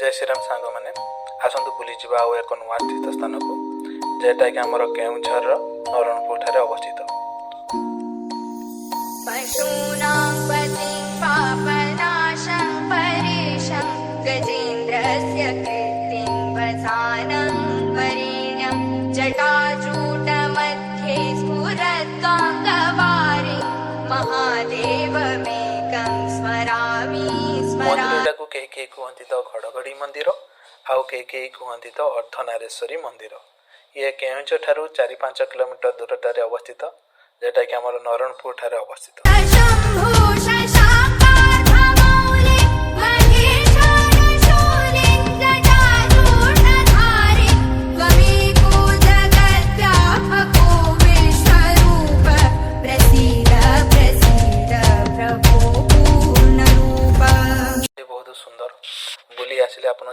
जय श्रीराम सांग मैंने आसतु बुली जा आउ एक नुआ तीर्थ स्थान को जेटा कि आमर केउझर नरणपुर ठारे अवस्थित। पशूनां पतिं पापनाशं परेशं गजेन्द्रस्य कीर्तिं वसानं वरेण्यं जटाजूटमध्ये स्फुरद्गाङ्गवारे महादेवमेकं स्मरामि मंदिर को कई कहती तो घड़घड़ी मंदिर आउ कई कहती तो अर्धनारेश्वरी मंदिर। ये केउझर ठारू 4-5 किलोमीटर दूरतार अवस्थित जेटा कि आमर नरणपुर ठारे अवस्थित। बहुत सुंदर बुली आसिले आपन